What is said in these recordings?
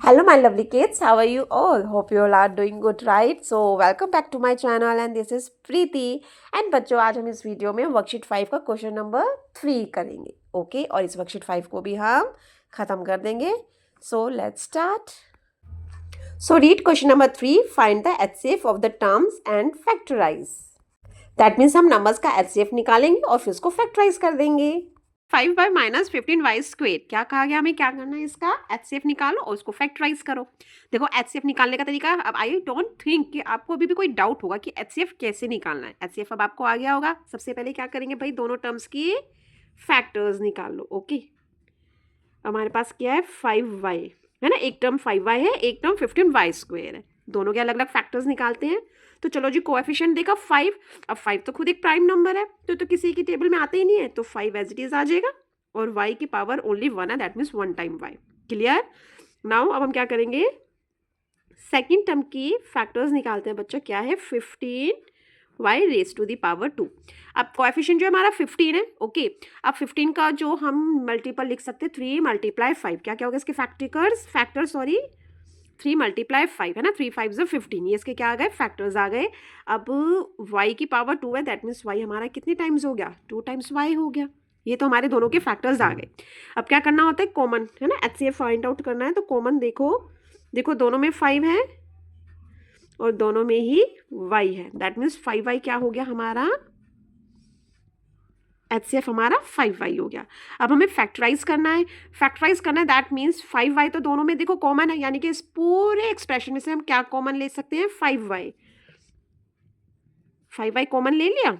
Hello, my lovely kids. How are you all? Hope you all are doing good, right? So, welcome back to my channel and this is Preeti. And बच्चों आज हम इस video में worksheet 5 का question number 3 करेंगे okay और इस worksheet 5 को भी हम खत्म कर देंगे so let's start so read question number 3 find the HCF of the terms and factorise that means हम नंबर्स का एचसीएफ निकालेंगे और फिर उसको फैक्टराइज कर देंगे 5y-15y स्क्वेयर क्या कहा गया हमें क्या करना है इसका एचसीएफ निकालो और उसको फैक्टराइज करो। देखो एचसीएफ निकालने का तरीका अब आई डोंट थिंक कि आपको अभी भी कोई डाउट होगा कि एचसीएफ कैसे निकालना है। एचसीएफ अब आपको आ गया होगा। सबसे पहले क्या करेंगे भाई दोनों टर्म्स की फैक्टर्स निकाल लो। ओके हमारे पास क्या है 5y है ना, एक टर्म 5y है एक टर्म 15y स्क्वेयर है, दोनों के अलग अलग फैक्टर्स निकालते हैं। तो चलो जी कोएफिशिएंट देखा 5, अब 5 तो खुद एक प्राइम नंबर है तो किसी की टेबल में आते ही नहीं है तो 5 एज इट इज आ जाएगा और y की पावर ओनली 1 है that means 1 time y। Clear. Now अब हम क्या करेंगे सेकेंड टर्म की फैक्टर्स निकालते हैं बच्चा। क्या है 15y raise to the power 2। अब कोएफिशिएंट जो है हमारा 15 है। ओके अब 15 का जो हम मल्टीपल लिख सकते हैं 3 × 5 क्या क्या होगा इसके फैक्टर सॉरी 3 × 5 है ना, 3 5 जो 15 ये इसके क्या आ गए फैक्टर्स आ गए। अब y की पावर 2 है दैट मीन्स y हमारा कितने टाइम्स हो गया 2 टाइम्स y हो गया। ये तो हमारे दोनों के फैक्टर्स आ गए। अब क्या करना होता है कॉमन है ना, एचसीएफ फाइंड आउट करना है तो कॉमन देखो दोनों में 5 है और दोनों में ही y है दैट मीन्स 5y क्या हो गया हमारा एचसीएफ हमारा 5y हो गया। अब हमें फैक्टराइज करना है दैट मीन्स 5y तो दोनों में देखो कॉमन है यानी कि इस पूरे एक्सप्रेशन में से हम क्या कॉमन ले सकते हैं 5y कॉमन ले लिया।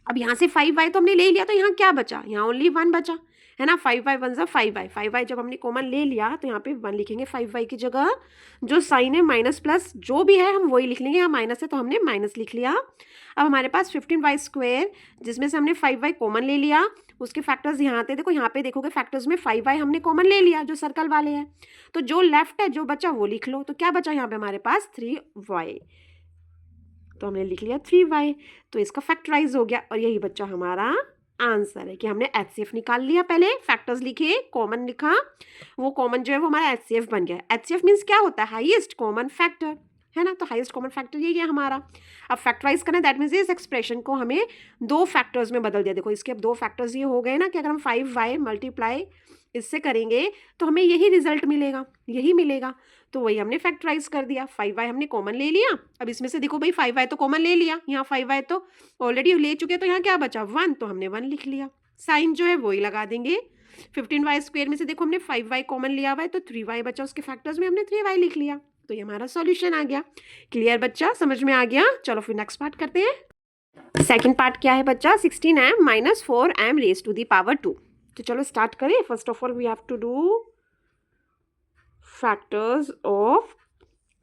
अब यहाँ से 5y तो हमने ले लिया तो यहाँ क्या बचा, यहाँ ओनली 1 बचा है ना। 5y 1 ज़ा 5y जब हमने कॉमन ले लिया तो यहाँ पे 1 लिखेंगे 5y की जगह। जो साइन है माइनस प्लस जो भी है हम वही लिख लेंगे, यहाँ माइनस है तो हमने माइनस लिख लिया। अब हमारे पास 15y स्क्वेयर जिसमें से हमने 5y कॉमन ले लिया, उसके फैक्टर्स यहाँ आते देखो, यहाँ पे देखोगे फैक्टर्स में 5y हमने कॉमन ले लिया जो सर्कल वाले हैं, तो जो लेफ्ट है जो बचा वो लिख लो। तो क्या बचा यहाँ पे हमारे पास 3y, तो हमने लिख लिया 3y, तो इसका फैक्टराइज हो गया और यही बच्चा हमारा आंसर है कि हमने एचसीएफ निकाल लिया। पहले फैक्टर्स लिखे कॉमन लिखा, वो कॉमन जो है वो हमारा एचसीएफ बन गया। एचसीएफ मीन्स क्या होता है हाईएस्ट कॉमन फैक्टर है ना, तो हाईएस्ट कॉमन फैक्टर यही है हमारा। अब फैक्टराइज करना दैट मीन्स इस एक्सप्रेशन को हमें 2 फैक्टर्स में बदल दिया। देखो इसके अब 2 फैक्टर्स ये हो गए ना कि अगर हम 5y मल्टीप्लाई इससे करेंगे तो हमें यही रिजल्ट मिलेगा, यही मिलेगा, तो वही हमने फैक्टराइज कर दिया। 5y हमने कॉमन ले लिया। अब इसमें से देखो भाई 5y तो कॉमन ले लिया, यहाँ 5y तो ऑलरेडी ले चुके, तो यहाँ क्या बचा 1, तो हमने 1 लिख लिया। साइन जो है वही लगा देंगे। 15y स्क्वेयर में से देखो हमने 5y कॉमन लिया हुआ है तो 3y बचा, उसके फैक्टर्स में हमने 3y लिख लिया, तो ये हमारा सॉल्यूशन आ गया। क्लियर बच्चा, समझ में आ गया। चलो फिर नेक्स्ट पार्ट करते हैं। सेकेंड पार्ट क्या है बच्चा 16m - 4m raise to the power 2। तो चलो स्टार्ट करें। First of all we have to do factors of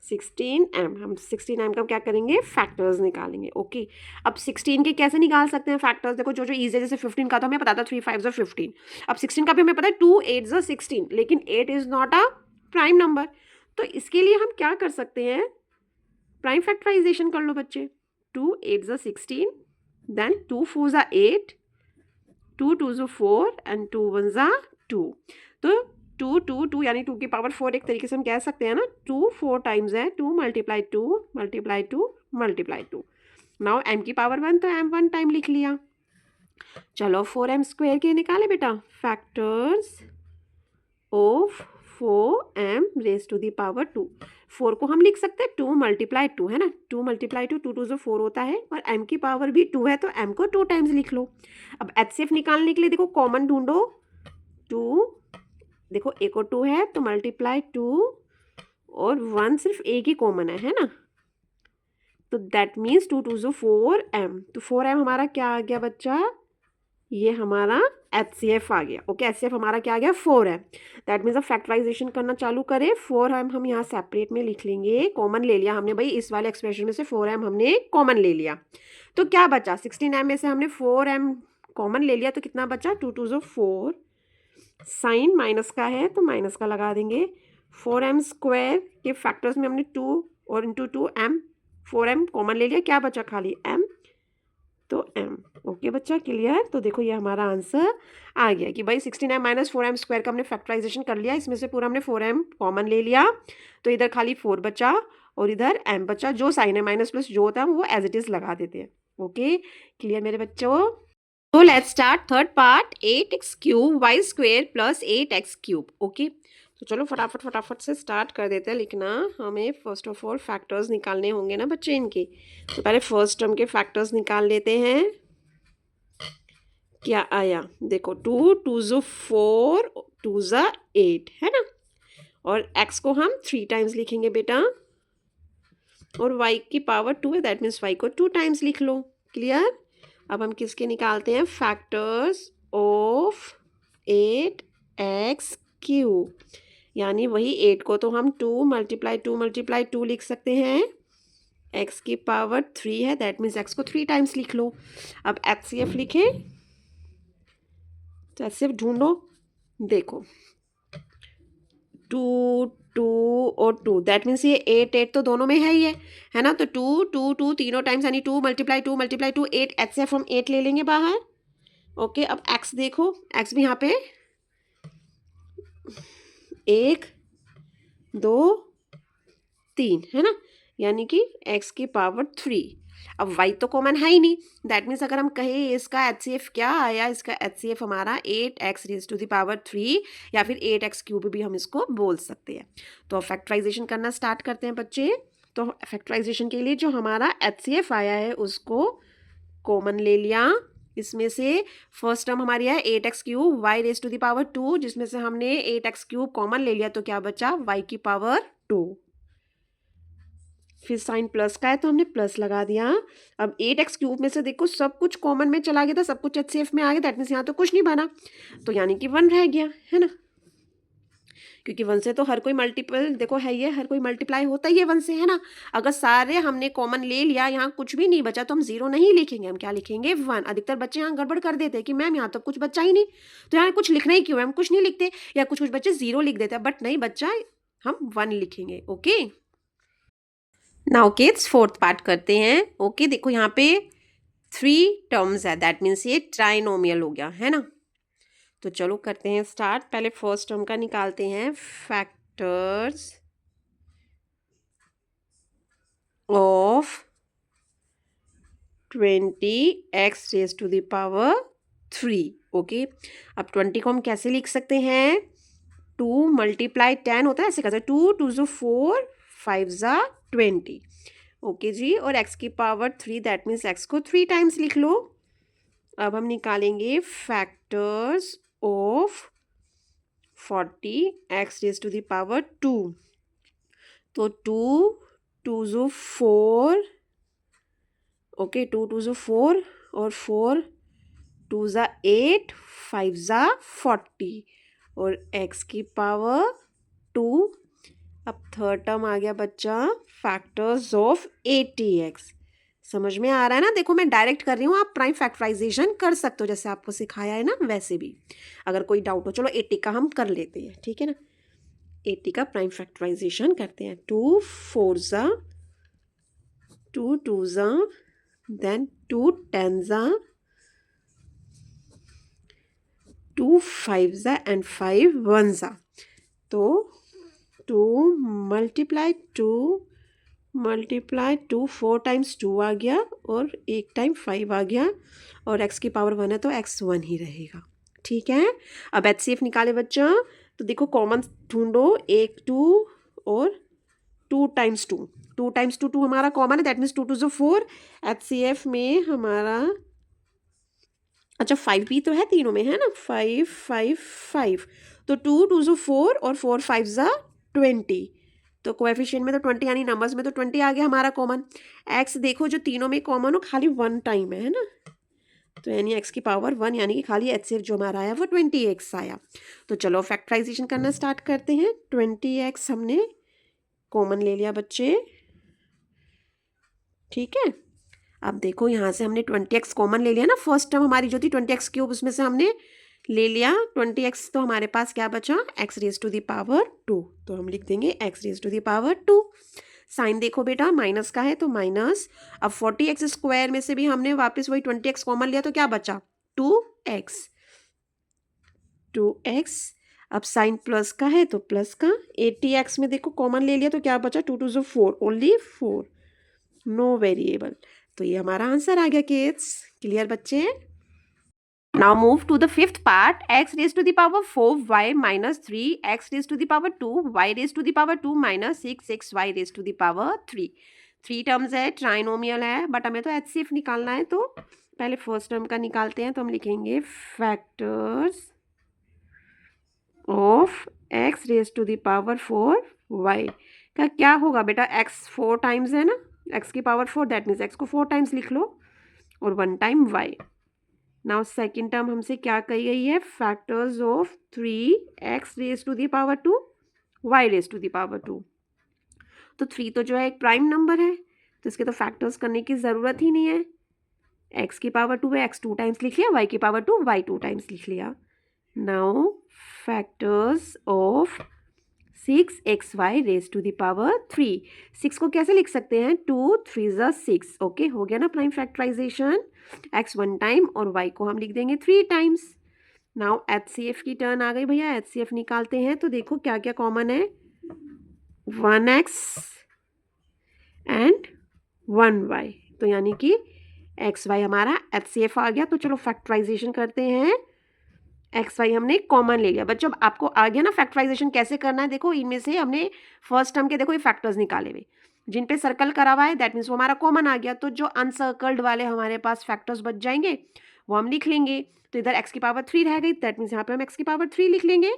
16m। हम 16m का क्या करेंगे फैक्टर्स निकालेंगे। ओके अब 16 के कैसे निकाल सकते हैं फैक्टर्स, देखो जो ईजी है, जैसे 15 का तो हमें पता था 3 5 15। अब 16 का भी हमें पता है 2 8 16, लेकिन 8 is not a prime number, तो इसके लिए हम क्या कर सकते हैं प्राइम फैक्टराइजेशन कर लो बच्चे। 2 8 16 देन 2 4 8, 2 2 4 एंड 2 1 2, तो 2 2 2 यानी 2 की पावर 4 एक तरीके से हम कह सकते हैं ना। 2 4 टाइम्स है 2 × 2 × 2 × 2। नाउ m की पावर 1 तो m 1 टाइम लिख लिया। चलो 4m स्क्वेयर के निकाले बेटा factors of 4m raise to the power 2। 4 को हम लिख सकते हैं 2 × 2 है ना, 2 × 2 2 2 4 होता है और m की पावर भी 2 है तो m को 2 टाइम्स लिख लो। अब एचसीएफ निकालने के लिए देखो कॉमन ढूंढो 2, देखो एक और 2 है तो मल्टीप्लाई 2 और 1 सिर्फ एक ही कॉमन है ना, तो दैट मीन्स 2 2 4m, तो 4m हमारा क्या आ गया बच्चा, ये हमारा एचसीएफ आ गया। ओके एचसीएफ हमारा क्या आ गया 4m, दैट मीन्स अब फैक्टराइजेशन करना चालू करें। 4m हम यहाँ सेपरेट में लिख लेंगे, कॉमन ले लिया हमने भाई इस वाले एक्सप्रेशन में से 4m हमने कॉमन ले लिया, तो क्या बचा 16m में से हमने 4m कॉमन ले लिया तो कितना बचा 2 2 4, साइन माइनस का है तो माइनस का लगा देंगे। 4m स्क्वायर के फैक्टर्स में हमने 2 और इंटू 2m 4m कॉमन ले लिया, क्या बचा खाली m, तो m। ओके बच्चा, क्लियर। तो देखो ये हमारा आंसर आ गया कि भाई 69 माइनस 4m स्क्वायर का हमने फैक्टराइजेशन कर लिया, इसमें से पूरा हमने 4m कॉमन ले लिया, तो इधर खाली 4 बचा और इधर m बचा। जो साइन है माइनस प्लस जो होता है वो एज इट इज लगा देते हैं। ओके क्लियर मेरे बच्चों। तो let's start third part, 8x cube y square plus 8x cube. Okay तो चलो फटाफट से स्टार्ट कर देते हैं लिखना। हमें फर्स्ट ऑफ ऑल फैक्टर्स निकालने होंगे ना बच्चे इनके, तो पहले फर्स्ट टर्म के फैक्टर्स निकाल लेते हैं। क्या आया देखो, 2 2 ज़ो 4 2 ज़ा 8 है ना, और x को हम 3 टाइम्स लिखेंगे बेटा, और y की पावर 2 है, दैट मीन्स y को 2 टाइम्स लिख लो। क्लियर। अब हम किसके निकालते हैं, फैक्टर्स ऑफ 8x क्यूब, यानी वही 8 को तो हम 2 मल्टीप्लाई 2 लिख सकते हैं, x की पावर 3 है, दैट मीन्स x को 3 टाइम्स लिख लो। अब HCF लिखे तो HCF ढूंढो, देखो 2 2 और 2, दैट मीन्स ये 8 तो दोनों में है ही है ना, तो 2 2 2 तीनों टाइम्स यानी 2 मल्टीप्लाई 2 8, HCF हम 8 ले लेंगे बाहर। ओके अब x देखो, x भी यहाँ पे 1 2 3 है ना, यानी कि x की पावर 3। अब y तो कॉमन है ही नहीं, दैट मीन्स अगर हम कहें इसका HCF क्या आया, इसका HCF हमारा 8x raise to the power 3 या फिर 8x क्यूब भी हम इसको बोल सकते हैं। तो फैक्टराइजेशन करना स्टार्ट करते हैं बच्चे। तो फैक्टराइजेशन के लिए जो हमारा HCF आया है उसको कॉमन ले लिया, इसमें से फर्स्ट टर्म हमारी है 8x cube y raise to the power 2, जिसमें से हमने 8x क्यूब कॉमन ले लिया, तो क्या बचा y की पावर 2। फिर साइन प्लस का है तो हमने प्लस लगा दिया। अब 8x क्यूब में से देखो सब कुछ कॉमन में चला गया था, सब कुछ HCF में आ गया, दैट मीन्स यहाँ तो कुछ नहीं बना, तो यानी कि 1 रह गया है ना, क्योंकि 1 से तो हर कोई मल्टीपल देखो है, ये हर कोई मल्टीप्लाई होता ही है 1 से है ना। अगर सारे हमने कॉमन ले लिया, यहाँ कुछ भी नहीं बचा, तो हम 0 नहीं लिखेंगे, हम क्या लिखेंगे 1। अधिकतर बच्चे यहाँ गड़बड़ कर देते हैं कि मैम यहाँ तो कुछ बच्चा ही नहीं, तो यहाँ कुछ लिखना ही क्यों है, हम कुछ नहीं लिखते, या कुछ बच्चे 0 लिख देते हैं, बट नहीं बच्चा हम 1 लिखेंगे। Okay now kids fourth part करते हैं। ओके देखो यहाँ पे 3 टर्म्स है, दैट मीन्स ये ट्राइनोमियल हो गया है ना। तो चलो करते हैं स्टार्ट। पहले फर्स्ट टर्म का निकालते हैं, factors of 20x raise to the power 3। Okay अब 20 को हम कैसे लिख सकते हैं, 2 मल्टीप्लाई 10 होता है, ऐसे करते हैं 2 2 ज़ो 4 5 ज़ा 20। ओके जी, और x की पावर 3, दैट मीन्स x को 3 टाइम्स लिख लो। अब हम निकालेंगे factors of 40x raise to the power 2, तो 2 2 ज़ो 4, ओके 2 2 ज़ो 4 और 4 2 ज़ा 8 5 ज़ा 40 और x की पावर 2। अब थर्ड टर्म आ गया बच्चा, फैक्टर्स ऑफ 80x। समझ में आ रहा है ना, देखो मैं डायरेक्ट कर रही हूँ, आप प्राइम फैक्टराइजेशन कर सकते हो जैसे आपको सिखाया है ना, वैसे भी अगर कोई डाउट हो। चलो 80 का हम कर लेते हैं, ठीक है ना, 80 का प्राइम फैक्टराइजेशन करते हैं। 2 4 ज़ा 2 2 ज़ा, देन 2 10 ज़ा, 2 5 ज़ा एंड 5 1 ज़ा, तो 2 मल्टीप्लाई 2 4 टाइम्स 2 आ गया और 1 टाइम 5 आ गया, और x की पावर 1 है तो x 1 ही रहेगा। ठीक है, अब HCF निकाले बच्चा, तो देखो कॉमन ढूंढो, 1 2 और 2 टाइम्स 2 हमारा कॉमन है, दैट मीन्स 2 2 ज़ो 4। HCF में हमारा अच्छा 5 भी तो है तीनों में है ना, 5 5 5, तो 2 2 ज़ो 4 और 4 5 ज़ा 20, तो कोएफिशिएंट में तो 20 यानी नंबर्स में तो 20 आ गया हमारा कॉमन। x देखो जो तीनों में कॉमन हो, खाली 1 टाइम है ना, तो यानी x की पावर 1, यानी कि खाली HCF जो हमारा आया वो 20x आया। तो चलो फैक्टराइजेशन करना स्टार्ट करते हैं। 20x हमने कॉमन ले लिया बच्चे, ठीक है। अब देखो यहाँ से हमने 20x कॉमन ले लिया ना, फर्स्ट टर्म हमारी जो थी 20x क्यूब, उसमें से हमने ले लिया 20x, तो हमारे पास क्या बचा, x raise to the power 2, तो हम लिख देंगे x raise to the power 2। Sign देखो बेटा माइनस का है तो माइनस, अब 40x² में से भी हमने वापस वही 20x कॉमन लिया तो क्या बचा 2x, 2x। अब साइन प्लस का है तो प्लस का, 80x में देखो कॉमन ले लिया तो क्या बचा 2 2 जो 4, ओनली 4, नो वेरिएबल। तो ये हमारा आंसर आ गया किड्स। क्लियर बच्चे? Now move to the fifth part, x raised to the power 4 y minus 3 x raised to the power 2 y raised to the power 2 minus 6 x y raised to the power 3। 3 terms है, trinomial है, but हमें तो HCF निकालना है तो पहले first term का निकालते हैं। तो हम लिखेंगे factors of x raise to the power 4 y का क्या होगा बेटा, x 4 टाइम्स है ना, x की पावर 4, दैट मीन्स x को 4 टाइम्स लिख लो और 1 time y। Now second term हमसे क्या कही गई है, factors of 3x raise to the power 2 y raise to the power 2। तो 3 तो जो है एक प्राइम नंबर है तो इसके तो फैक्टर्स करने की ज़रूरत ही नहीं है। x की पावर 2 है, x 2 टाइम्स लिख लिया, y की पावर 2 y 2 टाइम्स लिख लिया। Now factors of 6xy raise to the power 3। 6 को कैसे लिख सकते हैं, 2 3 ज़ा 6। ओके, हो गया ना प्राइम फैक्टराइजेशन। x 1 टाइम और y को हम लिख देंगे 3 टाइम्स। नाउ HCF की टर्न आ गई भैया, HCF निकालते हैं तो देखो क्या क्या कॉमन है, 1x एंड 1y, तो यानी कि xy हमारा HCF आ गया। तो चलो फैक्टराइजेशन करते हैं, XY हमने कॉमन ले लिया। बच्चों आपको आ गया ना फैक्टराइजेशन कैसे करना है, देखो इनमें से हमने फर्स्ट टर्म के देखो ये फैक्टर्स निकाले हुए, जिन पे सर्कल करा हुआ है दैट मीन्स वो हमारा कॉमन आ गया। तो जो अनसर्कल्ड वाले हमारे पास फैक्टर्स बच जाएंगे वो हम लिख लेंगे। तो इधर x की पावर 3 रह गई, दैट मीन्स यहाँ पे हम x की पावर 3 लिख लेंगे।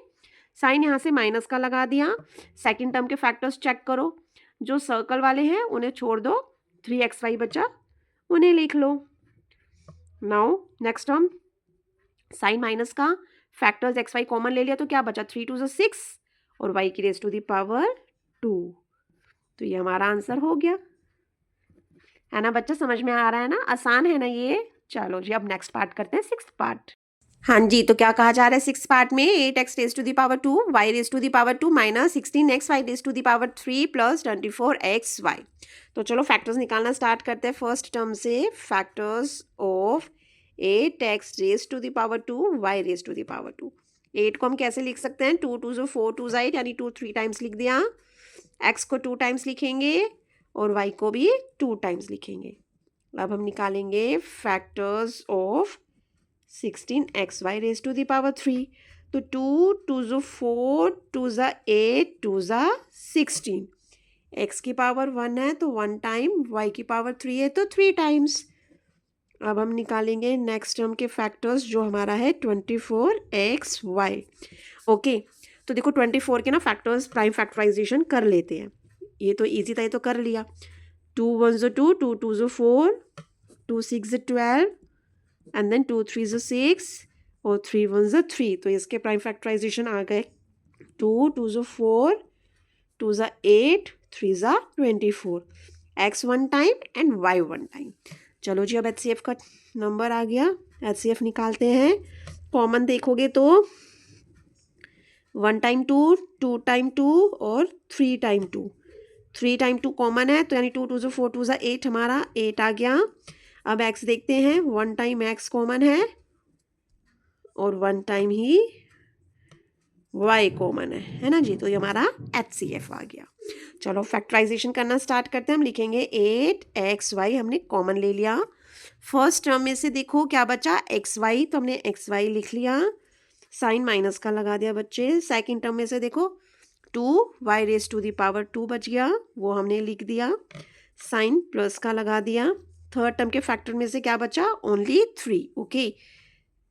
साइन यहाँ से माइनस का लगा दिया। सेकेंड टर्म के फैक्टर्स चेक करो, जो सर्कल वाले हैं उन्हें छोड़ दो, 3xy बचा उन्हें लिख लो। Now next term, sign minus का, फैक्टर्स एक्स वाई कॉमन ले लिया तो क्या बचा 3 2 6 और y की रेज टू द पावर 2। तो ये हमारा आंसर हो गया, है ना बच्चा, समझ में आ रहा है ना, आसान है ना ये। चलो जी अब नेक्स्ट पार्ट करते हैं, सिक्स्थ पार्ट। हाँ जी, तो क्या कहा जा रहा है सिक्स पार्ट में, 8x raise to the power 2 y raise to the power 2 minus 16x y raise to the power 3 plus 24x y। तो चलो फैक्टर्स निकालना स्टार्ट करते हैं फर्स्ट टर्म से। Factors of 8x raise to the power 2 y raise to the power 2। 8 को हम कैसे लिख सकते हैं, 2 2 जो 4 2 8 यानी 2 3 टाइम्स लिख दिया, x को 2 टाइम्स लिखेंगे और y को भी 2 टाइम्स लिखेंगे। अब हम निकालेंगे factors of 16xy raise to the power 3। तो 2 2 जो 4 2 ज़ा 8 2 ज़ा 16, x की पावर 1 है तो 1 टाइम, y की पावर 3 है तो 3 टाइम्स। अब हम निकालेंगे नेक्स्ट टर्म के फैक्टर्स जो हमारा है 24xy। ओके, तो देखो 24 के ना फैक्टर्स प्राइम फैक्टराइजेशन कर लेते हैं, ये तो इजी था, ये तो कर लिया। 2 1 जो 2 2 2 जो 4 2 6 जो 12 एंड देन 2 3 जो 6 और 3 1 जो 3। तो इसके प्राइम फैक्टराइजेशन आ गए 2 2 जो 4 2 ज़ा 8 3 ज़ा 24, x 1 time and y 1 time. चलो जी अब HCF का नंबर आ गया, HCF निकालते हैं। कॉमन देखोगे तो 1 टाइम 2 2 टाइम 2 और 3 टाइम 2। 3 टाइम 2 कॉमन है तो यानी 2 2 जो 4 2 ज़ा 8, हमारा 8 आ गया। अब x देखते हैं, 1 टाइम x कॉमन है और 1 टाइम ही y कॉमन है ना जी। तो ये हमारा HCF आ गया। चलो फैक्टराइजेशन करना स्टार्ट करते हैं। हम लिखेंगे 8xy हमने कॉमन ले लिया। फर्स्ट टर्म में से देखो क्या बचा xy, तो हमने xy लिख लिया, साइन माइनस का लगा दिया बच्चे। सेकंड टर्म में से देखो 2y raise to the power 2 बच गया, वो हमने लिख दिया, साइन प्लस का लगा दिया। थर्ड टर्म के फैक्टर में से क्या बचा, ओनली 3। ओके,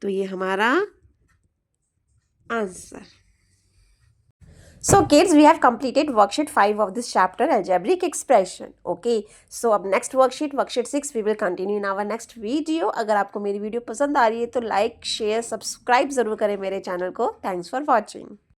तो ये हमारा answer. So kids, we have completed worksheet 5 of this chapter, algebraic expression. Okay, so अब next worksheet 6 we will continue in our next video. अगर आपको मेरी वीडियो पसंद आ रही है तो लाइक शेयर सब्सक्राइब ज़रूर करें मेरे चैनल को। Thanks for watching.